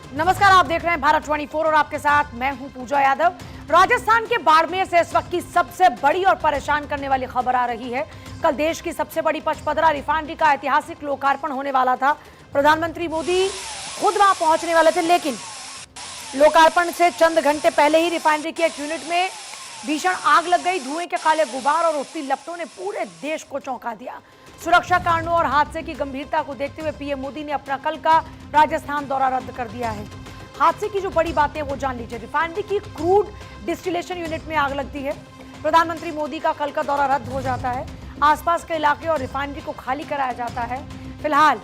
नमस्कार, आप देख रहे हैं भारत 24 और आपके साथ मैं हूं पूजा यादव। राजस्थान के बाड़मेर से इस वक्त की सबसे बड़ी और परेशान करने वाली खबर आ रही है। कल देश की सबसे बड़ी पचपदरा रिफाइनरी का ऐतिहासिक लोकार्पण होने वाला था। प्रधानमंत्री मोदी खुद वहां पहुंचने वाले थे, लेकिन लोकार्पण से चंद घंटे पहले ही रिफाइनरी के एक यूनिट में भीषण आग लग गई। धुएं के काले गुबार और उठती लपटों ने पूरे देश को चौंका दिया। सुरक्षा कारणों और हादसे की गंभीरता को देखते हुए पीएम मोदी ने अपना कल का राजस्थान दौरा रद्द कर दिया है। हादसे की जो बड़ी बातें वो जान लीजिए। रिफाइनरी की क्रूड डिस्टिलेशन यूनिट में आग लगती है। प्रधानमंत्री मोदी का कल का दौरा रद्द हो जाता है। आसपास के इलाके और रिफाइनरी को खाली कराया जाता है। फिलहाल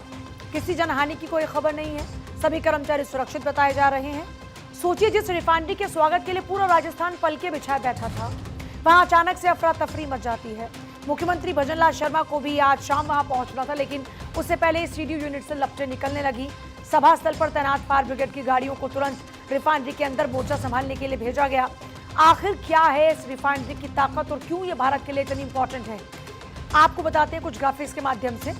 किसी जनहानि की कोई खबर नहीं है। सभी कर्मचारी सुरक्षित बताए जा रहे हैं। सोचिए, जिस रिफाइनरी के स्वागत के लिए पूरा राजस्थान पलके बिछाए बैठा था, वहां अचानक से अफरा तफरी मच जाती है। मुख्यमंत्री भजनलाल शर्मा को भी आज शाम वहां पहुंचना था, लेकिन उससे पहले सीडीयू यूनिट से लपटें निकलने लगी। सभा स्थल पर तैनात फायर ब्रिगेड की गाड़ियों को तुरंत रिफाइनरी के अंदर मोर्चा संभालने के लिए भेजा गया। आखिर क्या है इस रिफाइनरी की ताकत और क्यों ये भारत के लिए इतनी इंपॉर्टेंट है, आपको बताते हैं कुछ ग्राफिक्स के माध्यम से।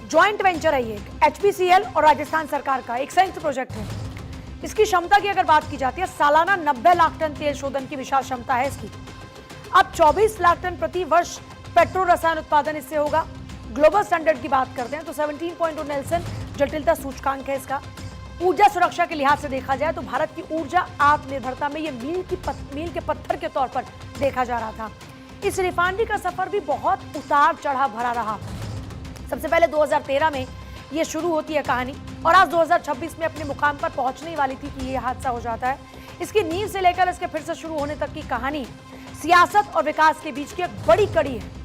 ज्वाइंट वेंचर है ये, एचपीसीएल और राजस्थान सरकार का एक संयुक्त प्रोजेक्ट है। इसकी क्षमता की अगर बात की जाती है, सालाना 90 लाख टन तेल शोधन की विशाल क्षमता है इसकी। अब 24 लाख टन प्रति वर्ष पेट्रो रसायन उत्पादन इससे होगा। ग्लोबल स्टैंडर्ड की बात करते हैं तो 17.2 नेल्सन जटिलता सूचकांक है इसका। ऊर्जा सुरक्षा के लिहाज से देखा जाए तो भारत की ऊर्जा आत्मनिर्भरता में ये मील के पत्थर के तौर पर देखा जा रहा था। इस रिफाइनरी का सफर भी बहुत उतार चढ़ाव भरा रहा। सबसे पहले 2013 में ये शुरू होती है कहानी, और आज 2026 में अपने मुकाम पर पहुंचने वाली थी कि ये हादसा हो जाता है। इसकी नींव से लेकर इसके फिर से शुरू होने तक की कहानी सियासत और विकास के बीच की एक बड़ी कड़ी है।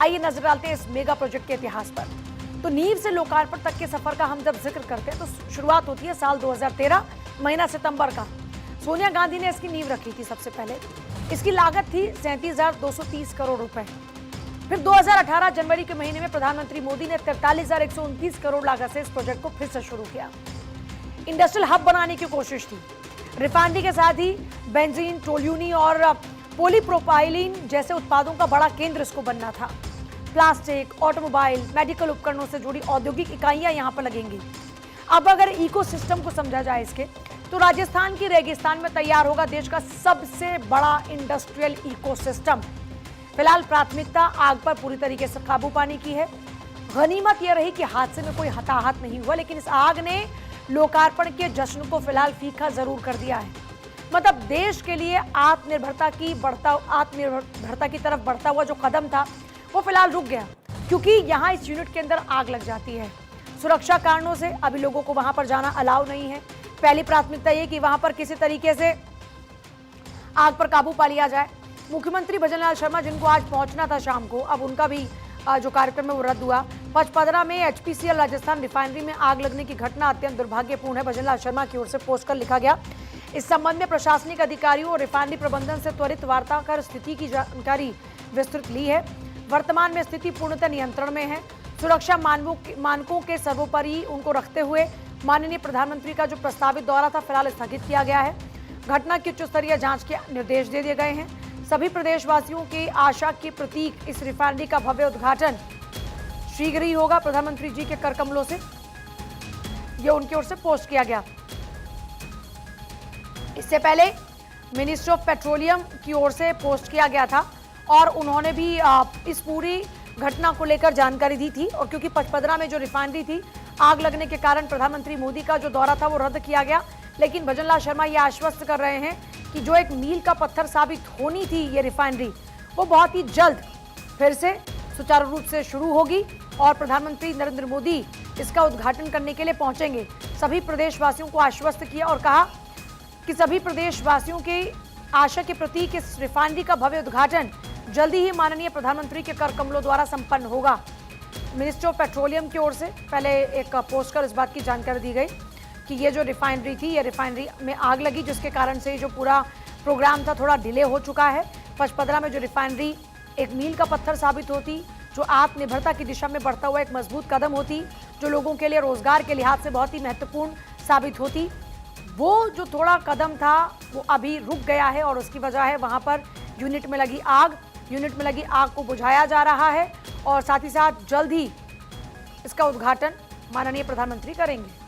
आइए नजर डालते हैं इस मेगा प्रोजेक्ट के इतिहास पर। तो नींव से लोकार्पण तक के सफर का हम जब जिक्र करते हैं तो शुरुआत होती है साल 2013 महीना सितंबर का। सोनिया गांधी ने इसकी नींव रखी थी सबसे पहले। इसकी लागत थी 37,230 करोड़ रुपए। फिर 2018 जनवरी के महीने में प्रधानमंत्री मोदी ने 43,129 करोड़ लागत से इस प्रोजेक्ट को फिर से शुरू किया। इंडस्ट्रियल हब बनाने की कोशिश थी। रिफाइनरी के साथ ही बेंजीन, टोल्यूनी और पॉलीप्रोपाइलीन जैसे उत्पादों का बड़ा केंद्र इसको बनना था। प्लास्टिक, ऑटोमोबाइल, मेडिकल उपकरणों से जुड़ी औद्योगिक इकाइयां यहां पर लगेंगी। अब अगर इकोसिस्टम को समझा जाए इसके, तो राजस्थान की रेगिस्तान में तैयार होगा देश का सबसे बड़ा इंडस्ट्रियल इकोसिस्टम। फिलहाल प्राथमिकता आग पर पूरी तरीके से काबू पाने की है। गनीमत यह रही कि हादसे में कोई हताहत नहीं हुआ, लेकिन इस आग ने लोकार्पण के जश्न को फिलहाल फीका जरूर कर दिया है। मतलब देश के लिए आत्मनिर्भरता की तरफ बढ़ता हुआ जो कदम था वो फिलहाल रुक गया, क्योंकि यहाँ इस यूनिट के अंदर आग लग जाती है। सुरक्षा कारणों से अभी लोगों को वहां पर जाना अलाउ नहीं है। पहली प्राथमिकता ये कि वहां पर किसी तरीके से आग पर काबू पा लिया जाए। मुख्यमंत्री भजनलाल शर्मा, जिनको आज पहुंचना था शाम को, अब उनका भी जो कार्यक्रम है वो रद्द हुआ। पचपदरा में एचपीसीएल राजस्थान रिफाइनरी में आग लगने की घटना अत्यंत दुर्भाग्यपूर्ण है, भजनलाल शर्मा की ओर से पोस्ट कर लिखा गया। इस संबंध में प्रशासनिक अधिकारियों और रिफाइनरी प्रबंधन से त्वरित वार्ता कर स्थिति की जानकारी विस्तृत ली है। वर्तमान में स्थिति पूर्णतः नियंत्रण में है। सुरक्षा मानकों के सर्वोपरि उनको रखते हुए माननीय प्रधानमंत्री का जो प्रस्तावित दौरा था फिलहाल स्थगित किया गया है। घटना की उच्च स्तरीय जांच के निर्देश दे दिए गए हैं। सभी प्रदेशवासियों की आशा के प्रतीक इस रिफाइनरी का भव्य उद्घाटन शीघ्र ही होगा। प्रधानमंत्री जी के कर कमलों से ये उनकी ओर से पोस्ट किया गया। इससे पहले मिनिस्ट्री ऑफ पेट्रोलियम की ओर से पोस्ट किया गया था और उन्होंने भी इस पूरी घटना को लेकर जानकारी दी थी। और क्योंकि पचपदरा में जो रिफाइनरी थी, आग लगने के कारण प्रधानमंत्री मोदी का जो दौरा था वो रद्द किया गया। लेकिन भजनलाल शर्मा ये आश्वस्त कर रहे हैं कि जो एक मील का पत्थर साबित होनी थी ये रिफाइनरी, वो बहुत ही जल्द फिर से सुचारू रूप से शुरू होगी और प्रधानमंत्री नरेंद्र मोदी इसका उद्घाटन करने के लिए पहुंचेंगे। सभी प्रदेशवासियों को आश्वस्त किया और कहा कि सभी प्रदेशवासियों के आशा के प्रतीक इस रिफाइनरी का भव्य उद्घाटन जल्दी ही माननीय प्रधानमंत्री के कर कमलों द्वारा संपन्न होगा। मिनिस्ट्री ऑफ पेट्रोलियम की ओर से पहले एक पोस्ट कर इस बात की जानकारी दी गई कि ये जो रिफाइनरी थी, ये रिफाइनरी में आग लगी, जिसके कारण से जो पूरा प्रोग्राम था थोड़ा डिले हो चुका है। पचपदरा में जो रिफाइनरी एक मील का पत्थर साबित होती, जो आत्मनिर्भरता की दिशा में बढ़ता हुआ एक मजबूत कदम होती, जो लोगों के लिए रोजगार के लिहाज से बहुत ही महत्वपूर्ण साबित होती, वो जो थोड़ा कदम था वो अभी रुक गया है। और उसकी वजह है वहां पर यूनिट में लगी आग को बुझाया जा रहा है और साथ ही साथ जल्द ही इसका उद्घाटन माननीय प्रधानमंत्री करेंगे।